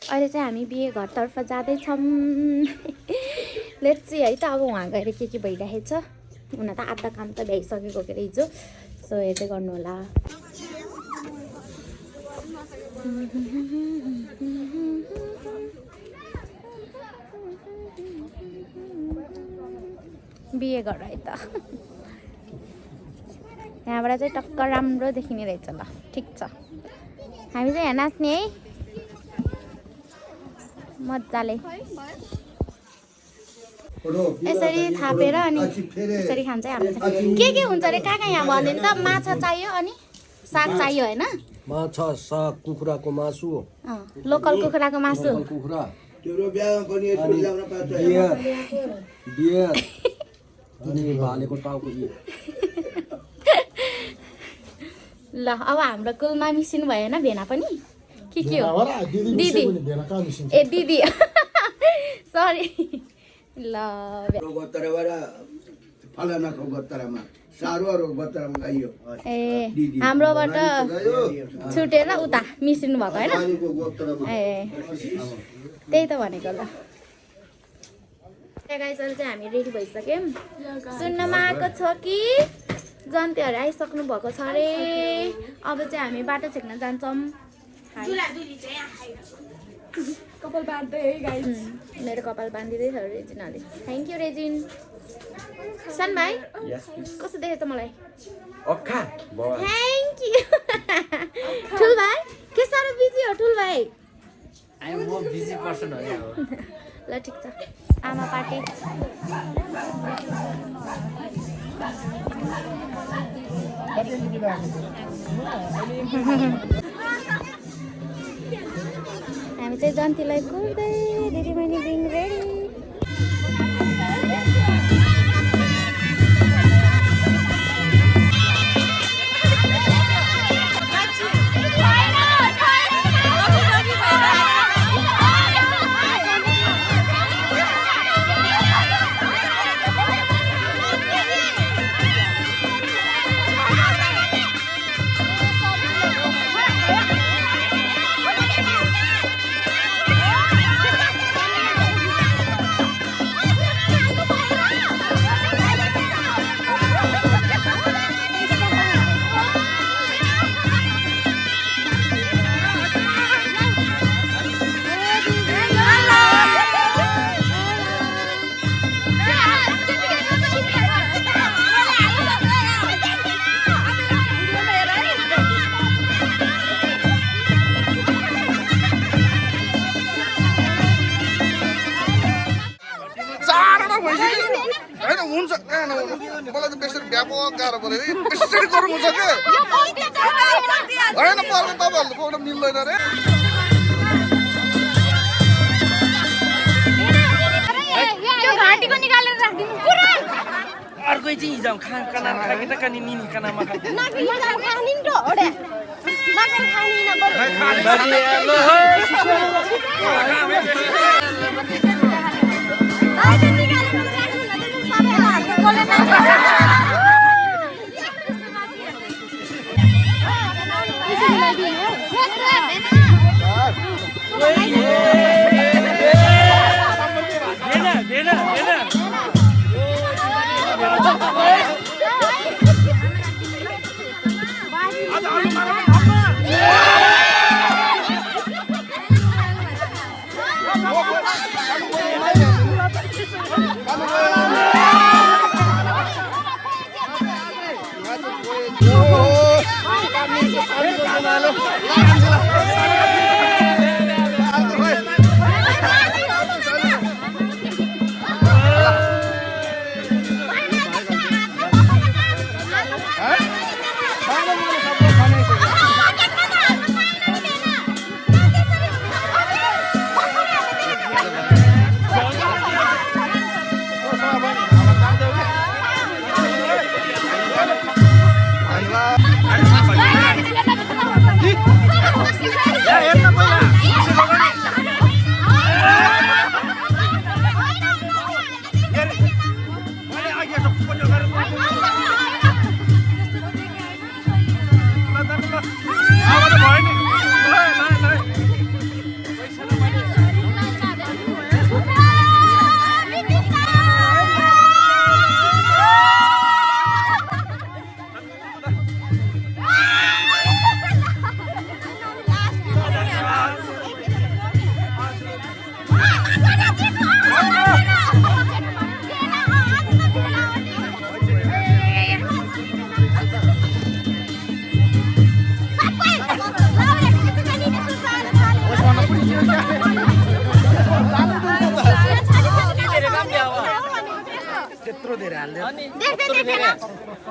अहिले चाहिँ हामी बिहे घरतर्फ जाँदैछौँ। लेट्स सी है त अब उहाँ गएर के भइरहेछ। हुन त आधा काम त भ्याइसकेको के अरे हिजो। सो हेर्दै गर्नु होला। बिहे घर है त। यहाँबाट चाहिँ टक्क राम्रो देखिने रहेछ ल। ठिक छ, हामी चाहिँ यहाँ नाच्ने है मजाले। यसरी थापेर अनि यसरी खान्छ हाम्रो चाहिँ। के हुन्छ अरे काका यहाँ भन्यो नि त? माछा चाहियो अनि साग चाहियो होइन? माछा, साग, कुखुराको मासु, लोकल कुखुराको मासु, कुखुरा, बियर अनि भालेको टाउको। ल अब हाम्रो कुलमा मिसिनु भयो होइन भेना पनि? के हो? दिदी ए दिदी सरी। ल ए हाम्रोबाट छुटेर उता मिसिनु भएको होइन? ए त्यही त भनेको। ल गाइजहरू चाहिँ हामी रेडी भइसक्यौँ। सुन्नमा आएको छ कि जन्तीहरू आइसक्नु भएको छ अरे। अब चाहिँ हामी बाटो छेक्न जान्छौँ। कपाल बाँध्दै है गाइज। मेरो कपाल बाँधिँदै छ रेजिनाले। थ्याङ्क यू रेजिन। सन भाइ कस्तो देखेछ मलाई? Thank you. ठुल भाइ के साह्रो बिजी हो ठुल भाइ? ल ठिक छ। आमा पार्टी हामी चाहिँ जन्तीलाई कुर्दै दिदीबहिनी बिङ रेडी। मलाई त बेसरी व्यापक गाह्रो पऱ्यो है। बेसरी गर्नु छ के होइन? पर्ने तपाईँहरूको एउटा मिल्दैन रे। अर्कै चाहिँ हिजो खाना खाके त कानी निनी खानामा खाके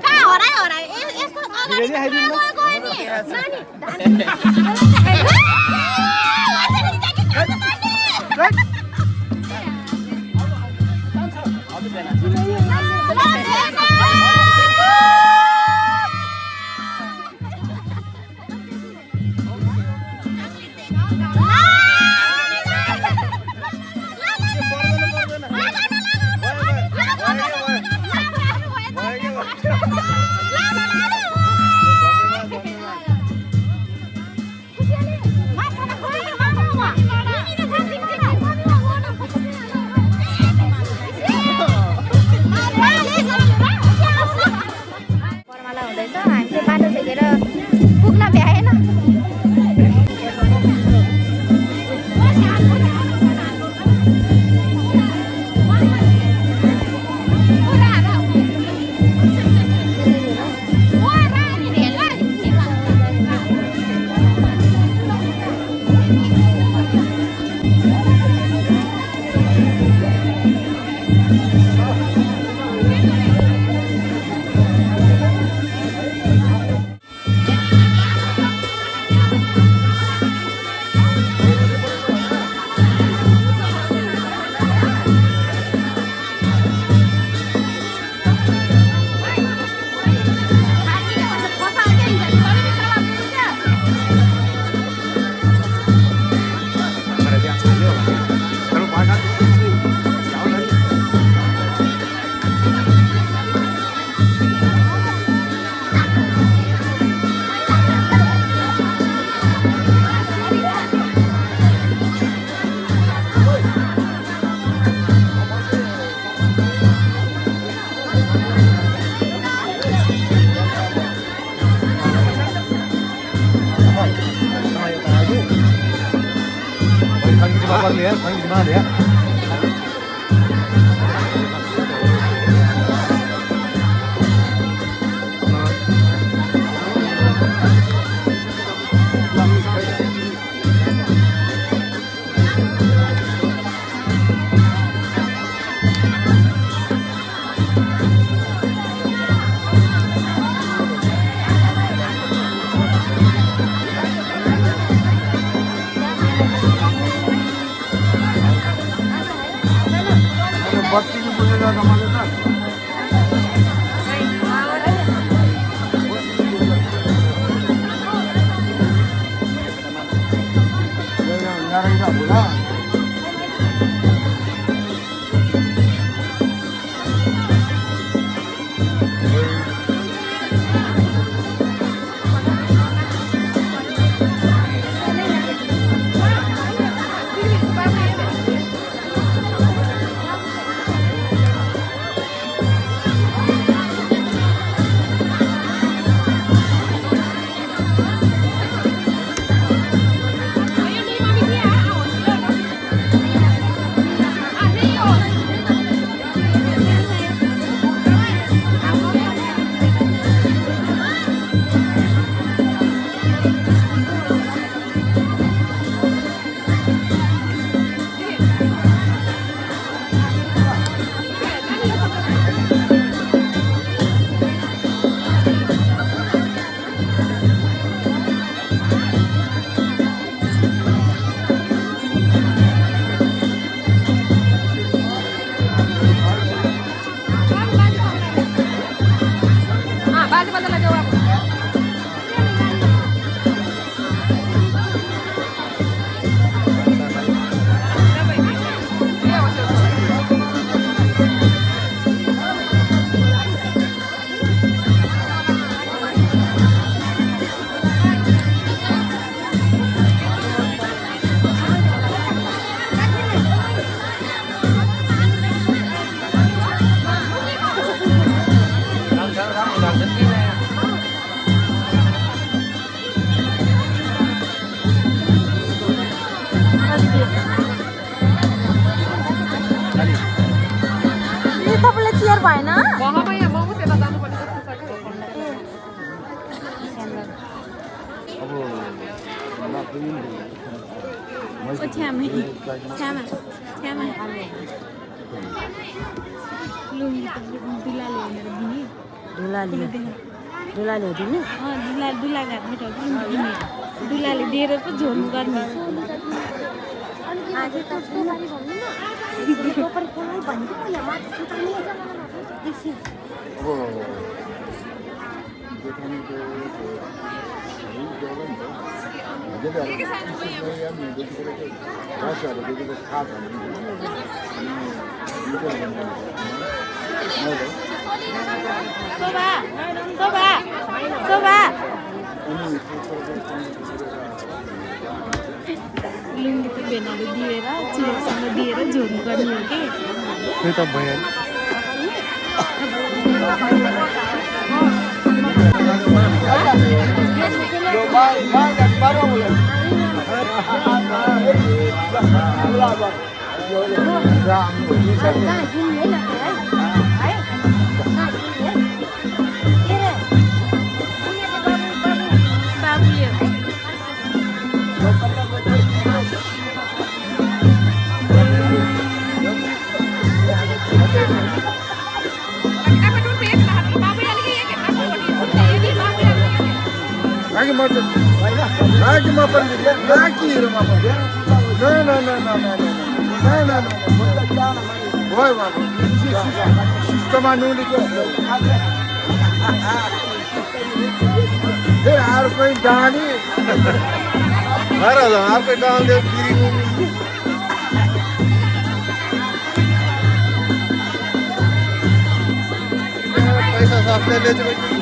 कहाँ हरायो यसको अगाडि गएको नि लुङ्गी त दुलाले भनेर दिने दुलाले दिने दुला घाटमा दिने दुलाले दिएर पो झोल गर्ने आज त टोपरी भन्नु न टोपरी खोलाई भनेको म यहाँ माथि सुताउने एकछिन शोभा लुङ्गी त भेनाले दिएर चिरोसँग दिएर झोल गर्ने हो कि त्यही त भइहाल्यो बाबुले कोही डाँडी अर्कै डाँडे पैसा सस्ता बेच्नु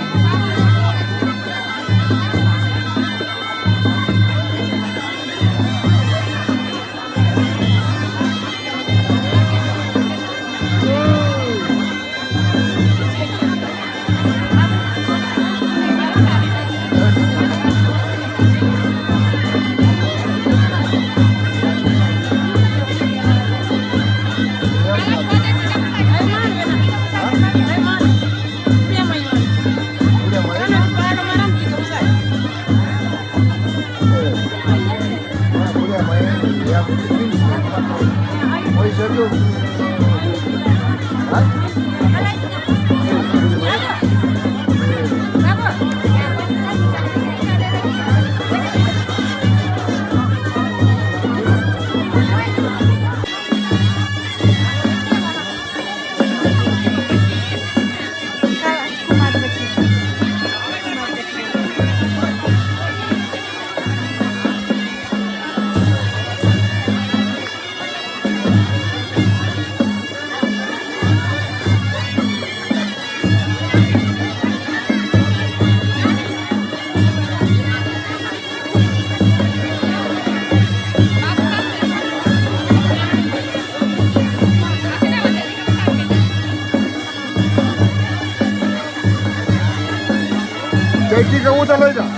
Teknik udalayacak.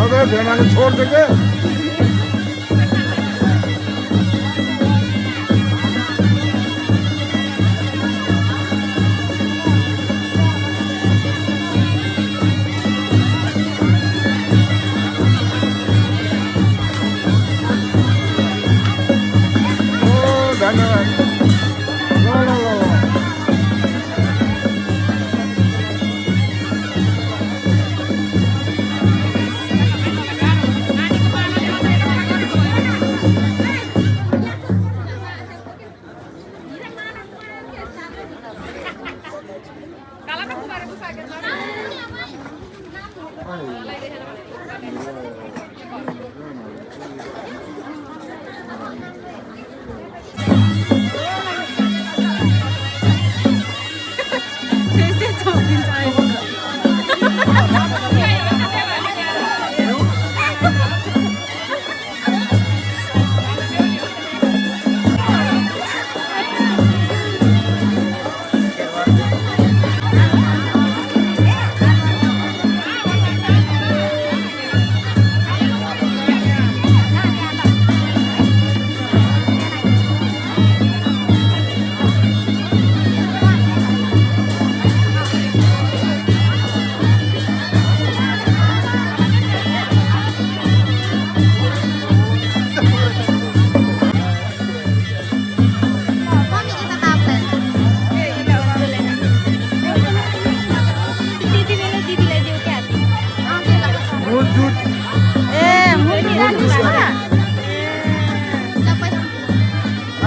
अगर भेनाले छोड़ देंगे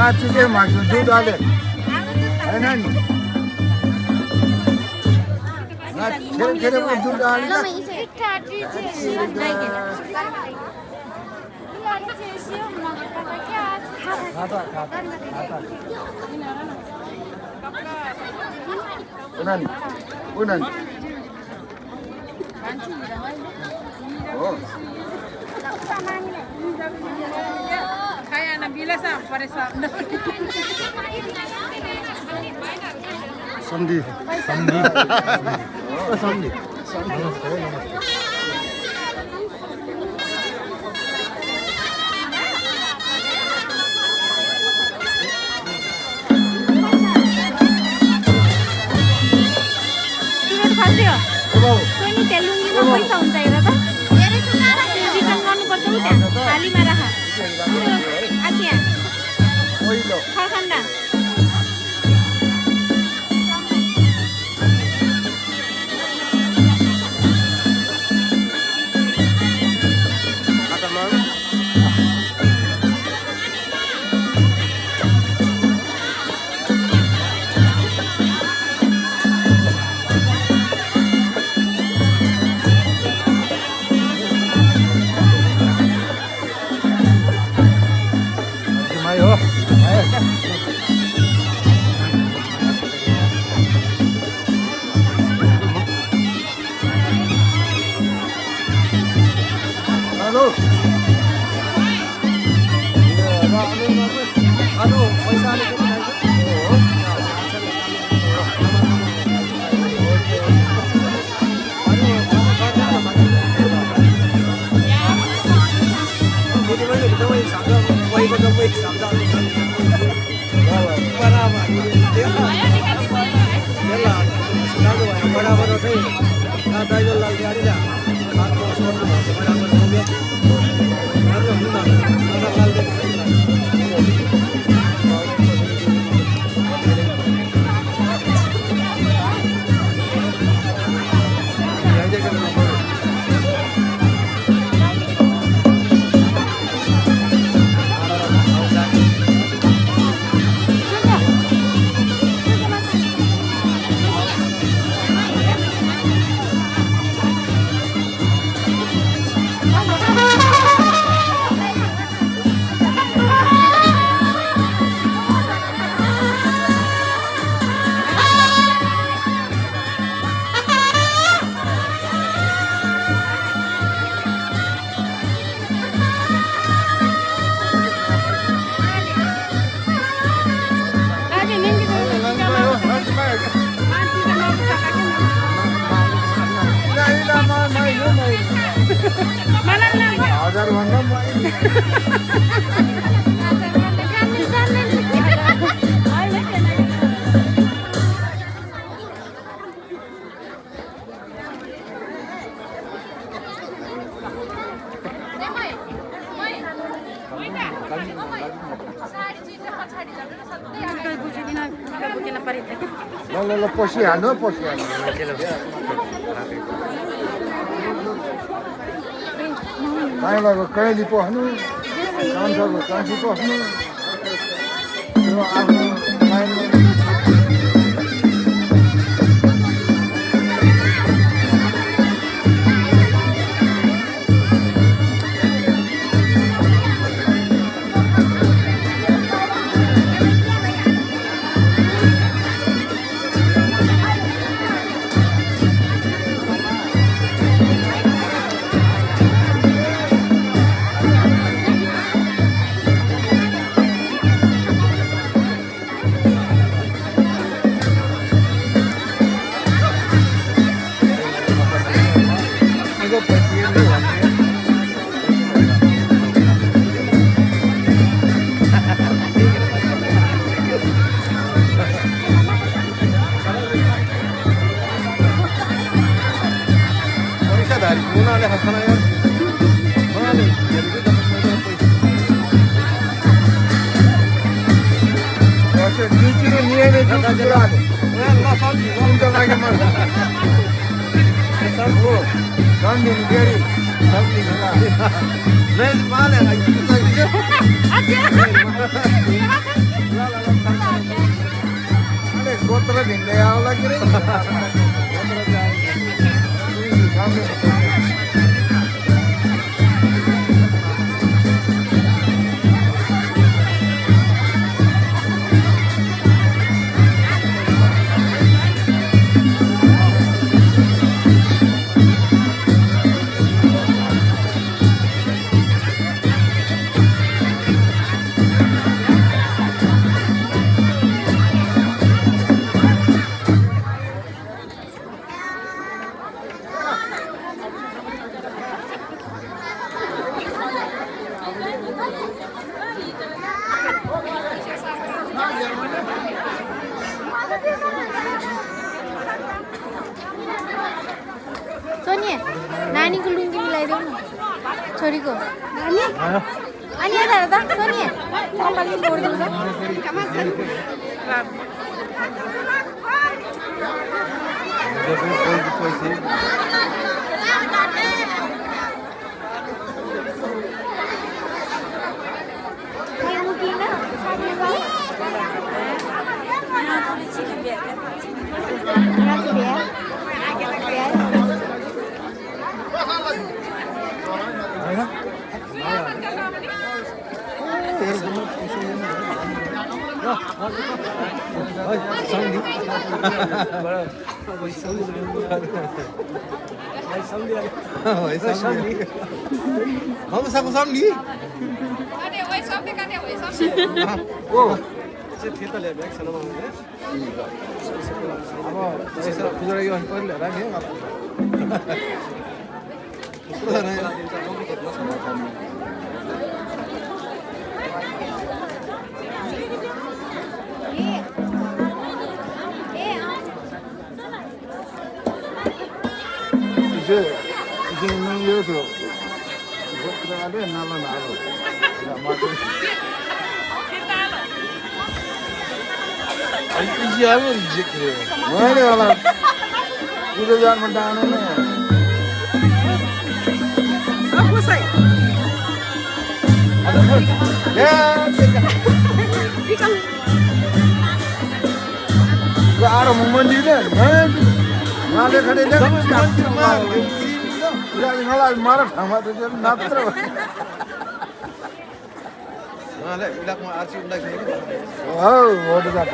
मासु चाहिँ माग्नु दुध हाले होइन नि खेर दुध हालेर उनानी हो Samdi. Soalnya telungnya mau पैसा हुन्छ हेर त रिटर्न गर्नुपर्छ नि त्यहाँ थालीमा राख आचिया फर्कन्दा ल पसिहाल्नु कहीँ लगेको कहिले पस्नु कान्छको कान्छी पस्नु त्यो आफ्नो Aja. गोत्र भिन्दै आउला के रे सोनी नानीको लुङ्गी मिलाइदेऊ न छोरीको अनि यता हेर त सोनी कपालले तोडिदिउँ हम सब समझी ओ चाहिँ फिर्ता ल्याएर ब्याग छैन मलाई अब यसो खुजुरा यो पर्ले राखे 이제 여기서 들어가래 나만 알아. 야 맞아. 이제 하면 이제 그래. 뭐래 알아. 이제 잘못 다네. 아 보세요. 야, 이거 알아 못 만지네. 나한테 그래 내가 야 이거라 말아 담아도 좀 납들어. 나래 이락만 아직 운다기. 아우 어디 갔다.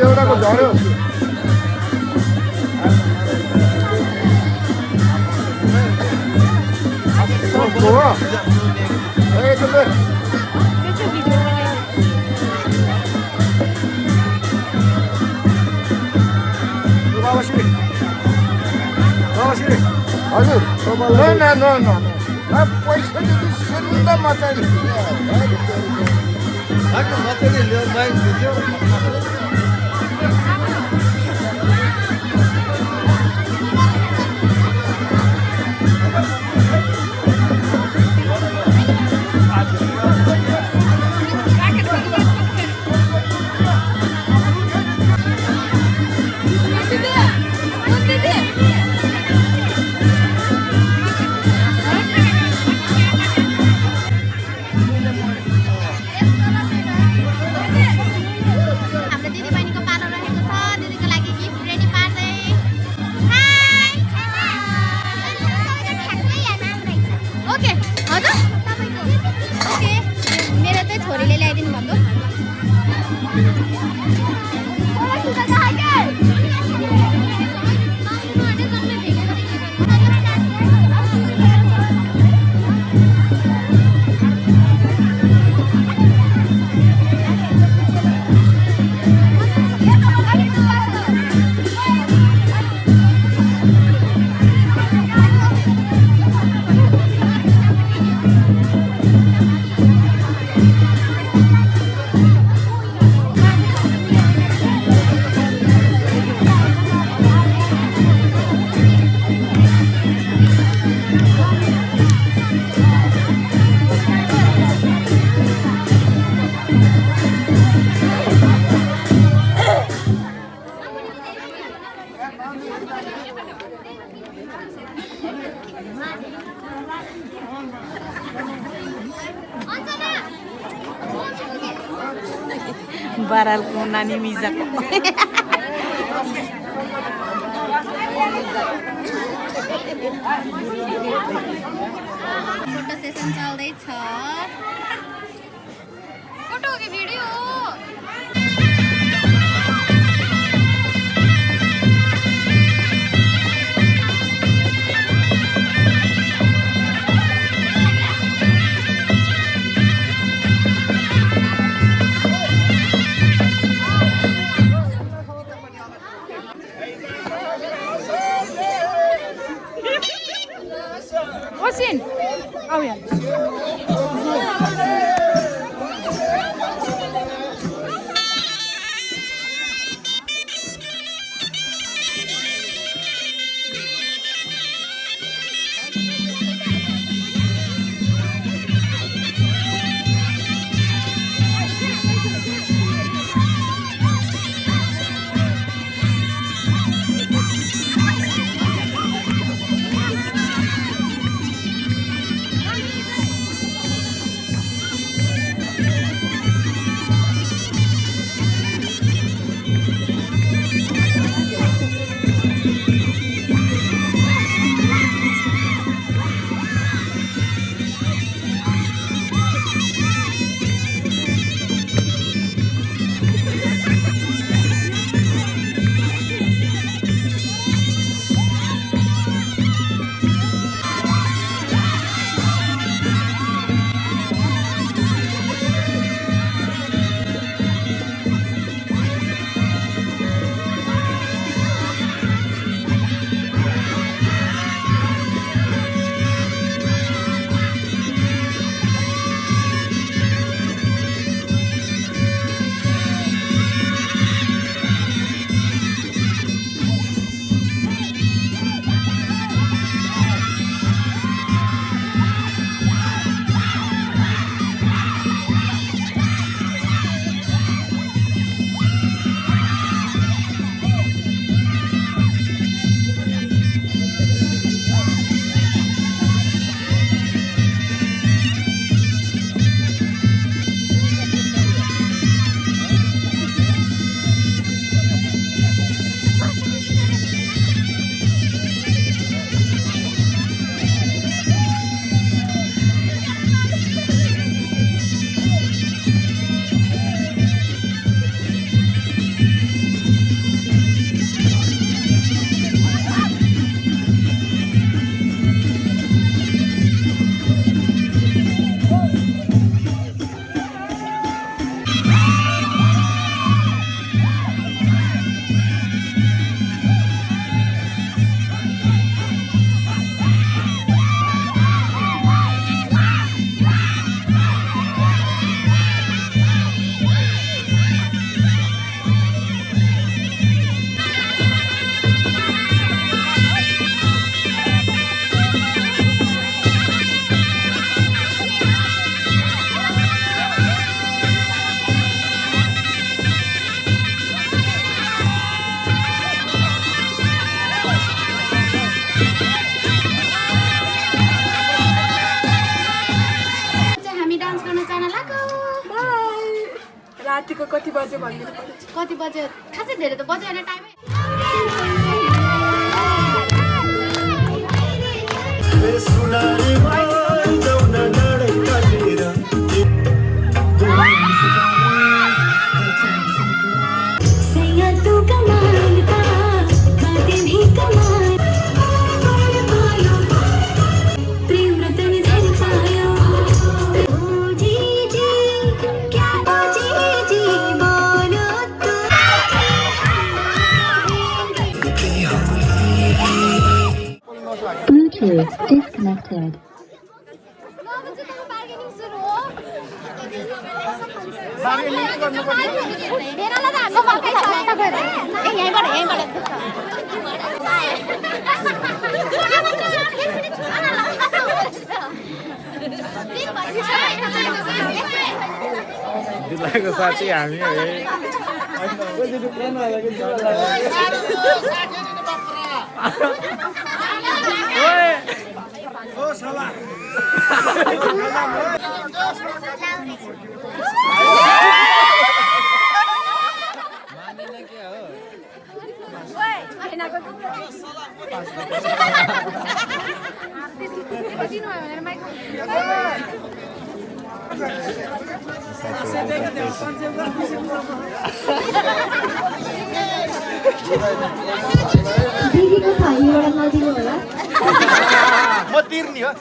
एउटाको झऱ्यो हजुर पैसा सुन्दा मात्रै बरालको नानी मिजाको फोटो सेसन चल्दैछ फोटो हो कि भिडियो हो Osin, oh ya. रातिको कति बजे भनिदिनु पर्यो कति बजे खासै धेरै त बजे हैन टाइमै Bluetooth disconnected. दिलाको साथी हामी है ओ साला दिदीको थालीबाट नदिनु होला म तिर्नी हो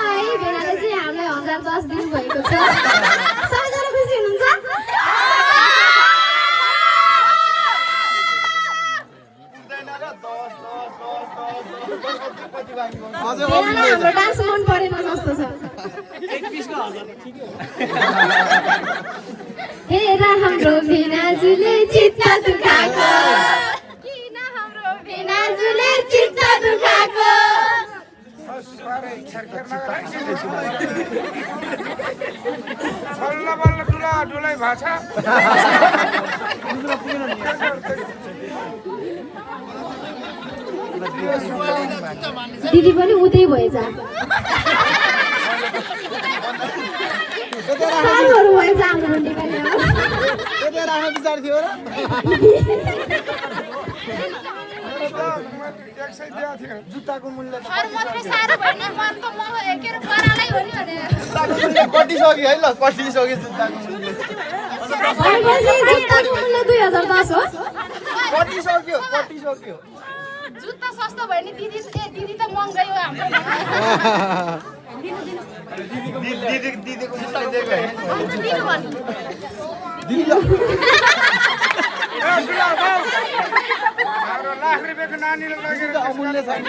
है भेनाले चाहिँ हामीलाई 1010 दिनुभएको छ सबैजना खुसी हुनुहुन्छ हाम्रो डान्स मन परेन जस्तो छ हेरा हाम्रो भेनाजुले चित्त दुखाएको किन हाम्रो भेनाजुले चित्त दुखाएको बल्ल बल्ल डुलाइ भाछ दिदी पनि उतै भएछ साह्रोहरू भएछ हाम्रो नेपालीमा राख्न विचार थियो र जुत्ताको मूल्य कटिसक्यो है ल कटिसक्यो जुत्ताको मूल्य जुत्ताको मूल्य 2010 हो कटिसक्यो जुत्ता सस्तो भयो नि दिदी दिदी त महँगै हो हाम्रो दिदीको मूल्य दिएको है दिनु भन्नु हाम्रो लाख रुपियाँको नानीले लगेर अमूल्य छैन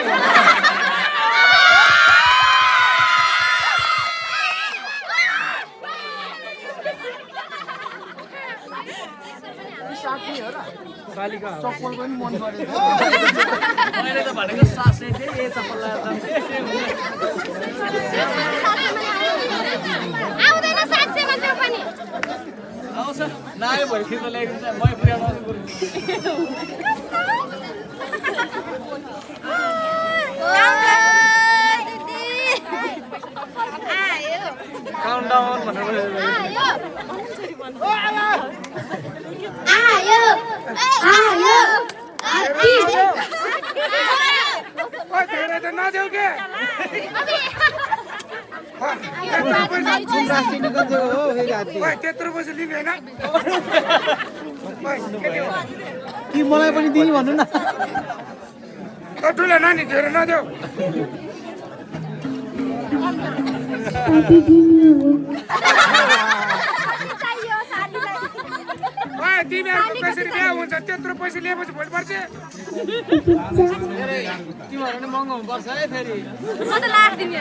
चप्पल पनि मन परेछ मैले त भनेको 700 थिए ए चप्पल लगाएर आउँदैन 700 मा त्यो पनि आउँछ नआयो भरे फिर्ता ल्याइदिन्छ म पुर्याउनु काउन्टडाउन भनेर धेरै त नदेऊ के त्यत्रो पैसा लिने होइन कि मलाई पनि दिनु भन्नु न ठुलो नानी धेरै नदेऊ तिमीहरूको कसरी बिहा हुन्छ त्यत्रो पैसा लिएपछि भोलि पर्छ तिमीहरू नि महँगो हुनुपर्छ है फेरि म त लाख दिने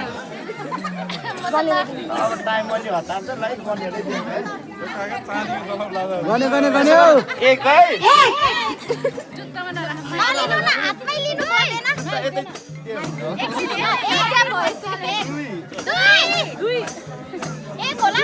अब टाइम पनि हतार्छ लाइक गनेरै दिन्छ गने एकै जुत्तामा नलिनु न हातमै लिनु पर्दैन दुई एक होला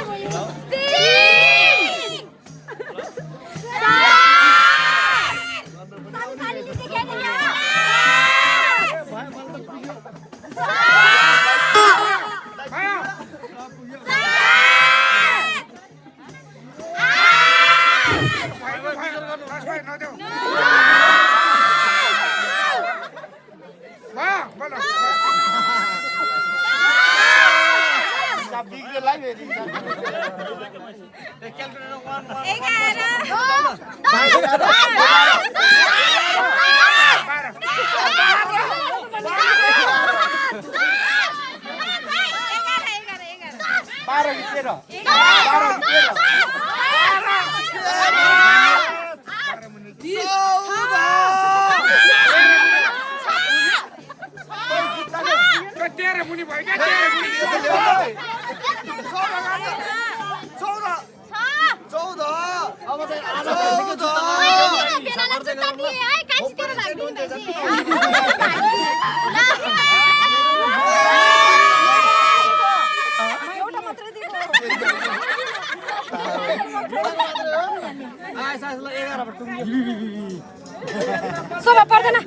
सब पर्दैन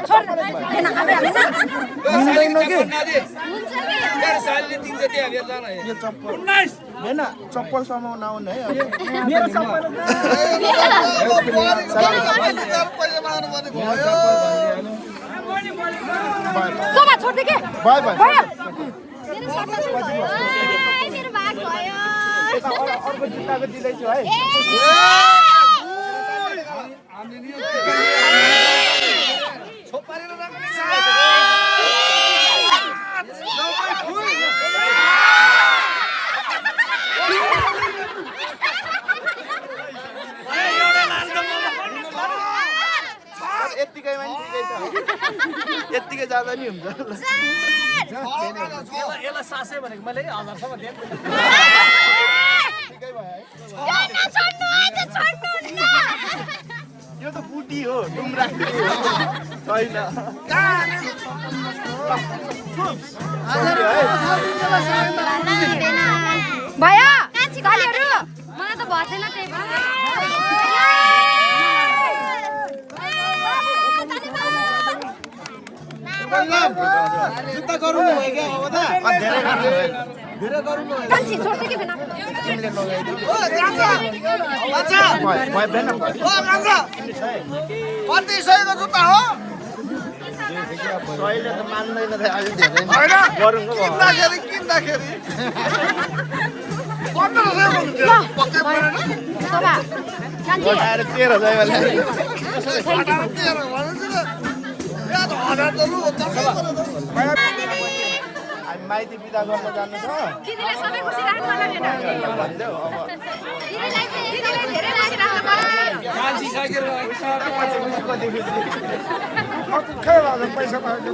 छोड भेना आफै हाल्नु मिल्दैन कि तेरो सालीले दिन्छ त्यहाँ हेर जान यो चप्पल होइन चप्पल समाउन आउनु है अब। पैसा माग्नु पर्ने भयो सोमा छोड्दै के बाई बाई भयो मेरो भाग भयो अर्को जुत्ताको दिँदैछु है यत्तिकैमा नि ठिकै छ यत्तिकै जाँदा नि हुन्छ यसलाई सासै भनेको मैले 1000सम्म दिएँ ठिकै भयो है छोड्नु आज छोड्नु यो त बुटी हो डुम्रा छैन भयो गालीहरु मलाई त भएन त्यही जुत्ता गरौँ भयो क्या अब त धेरै गरौँ कान्छी छोड्दै के भेना तिमीले लगाइदिऊ भयो भेन कति सयको जुत्ता हो अहिले त मान्दैन थियो अलि धेरै होइन गरौँ न किन्दाखेरि 1500 भन्नु पक्कै परेन सोमा कान्छी आएर 13,000 वाला हामी माइती बिदा गर्न जानु छ दिदीले सबै खुसी राख्नु होला भेना भनिदेऊ अब दिदीले धेरै खुसी राख्नु पर्यो कान्छी सकेर पैसा पाएको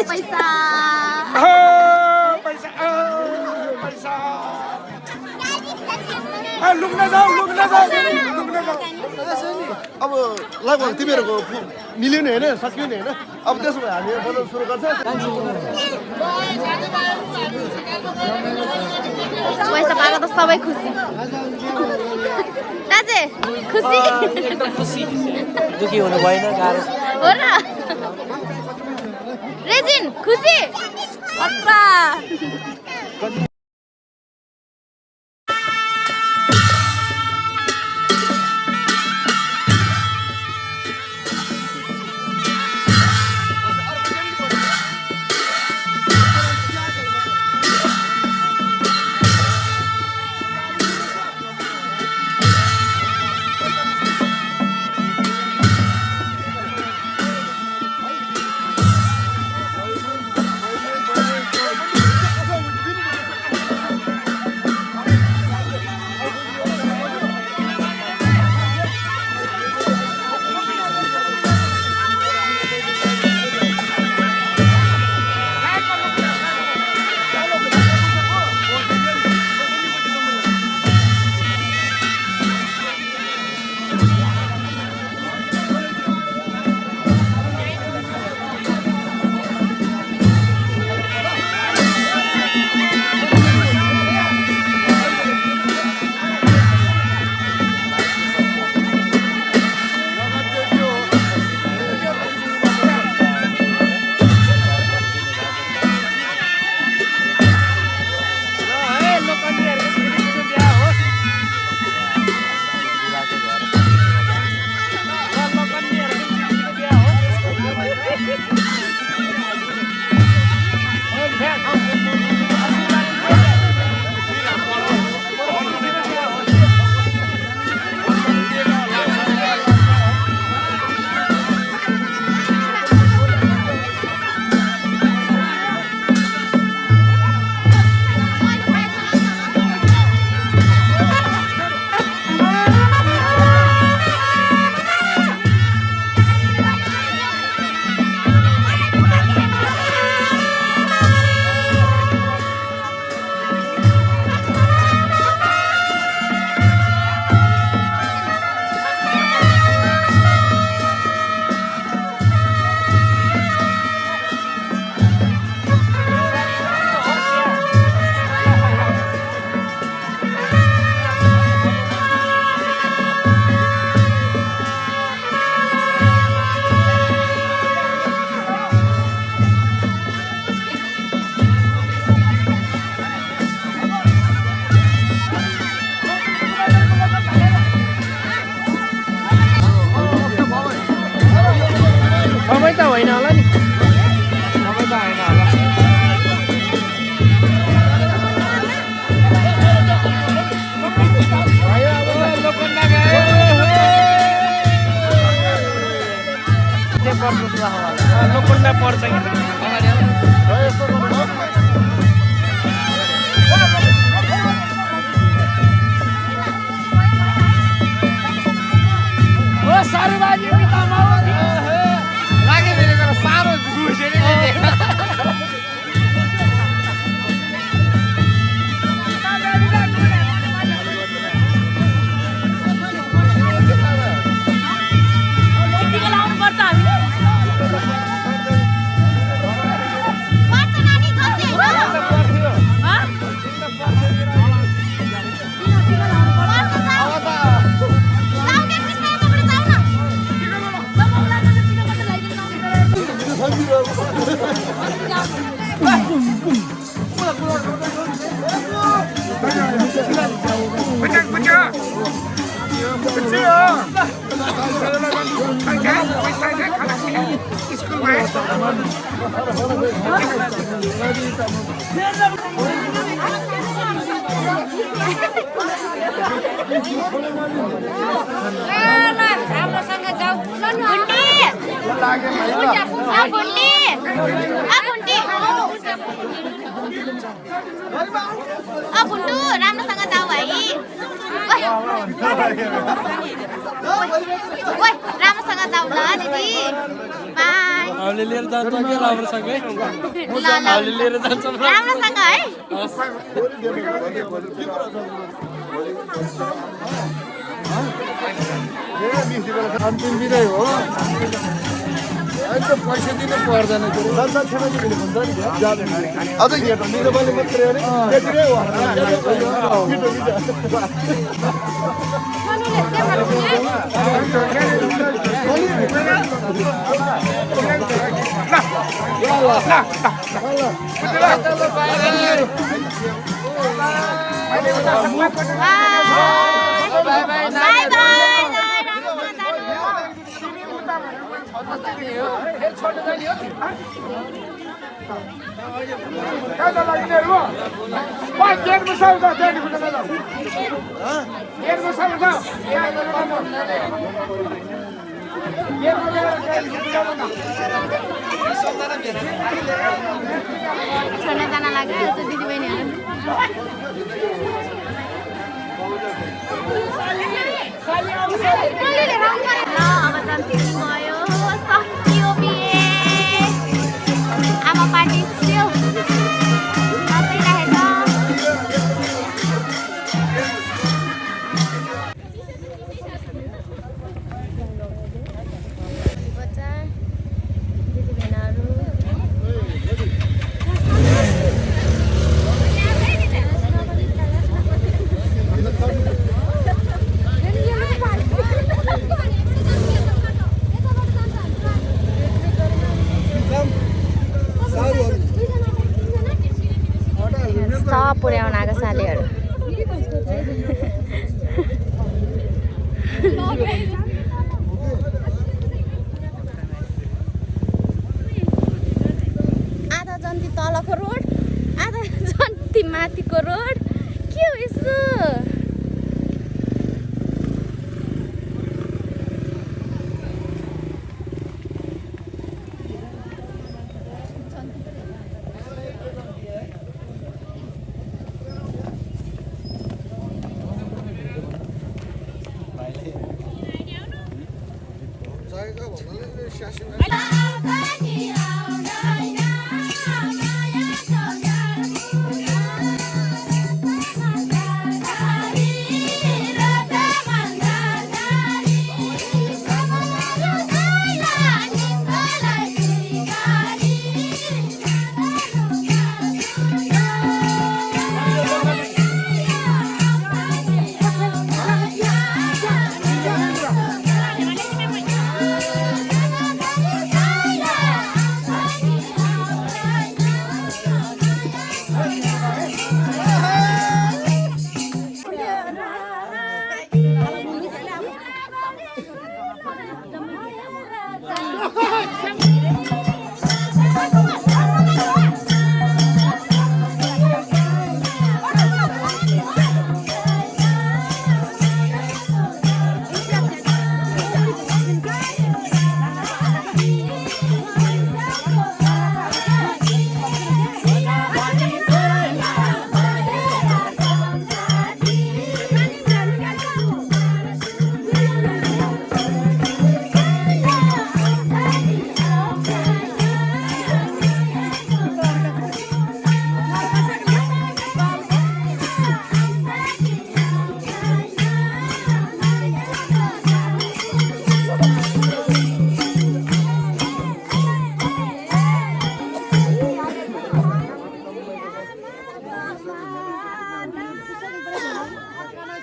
पैसा पैसा लुक्न जाऊ अब लगभग तिमीहरूको मिल्यो नि होइन सकियो नि होइन अब त्यसो भए हामी बजाउन सुरु गर्छ पैसा पाएको त सबै खुसी दाजे खुसी एकदम खुसी दुखी हुनु भएन गाह्रो हो र रेजिन खुसी अत्ता यस्तो गर्नु ओ सारो बाजी लाग्यो फेरि गएर सारो घुसेर राम्रोसँग जाऊ गुन्टु राम्रोसँग जाऊ भाइ राम्रोसँग जाऊ ल दिदी बाई हामीले लिएर जान्छ के राम्रोसँगै हामीले लिएर जान्छ राम्रोसँग है अन्तिम बिदाई हो अहिले त पैसा दिनु पर्दैन अझ हेर्नु मेरो मैले मात्रै अरे त्यतिकै बाई बाई छोड्न जान लाग्यो दिदी बहिनीहरू अब जन्ती गयो सकियो बिहे आमा पार्टी थियो पुर्याउन आएको सालीहरू आधा जन्ती तलको रोड आधा जन्ती माथिको रोड के हो यसो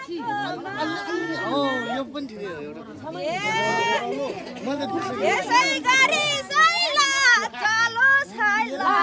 यो पनि ठिकै हो एउटा यसै गरी सैला चलो छैला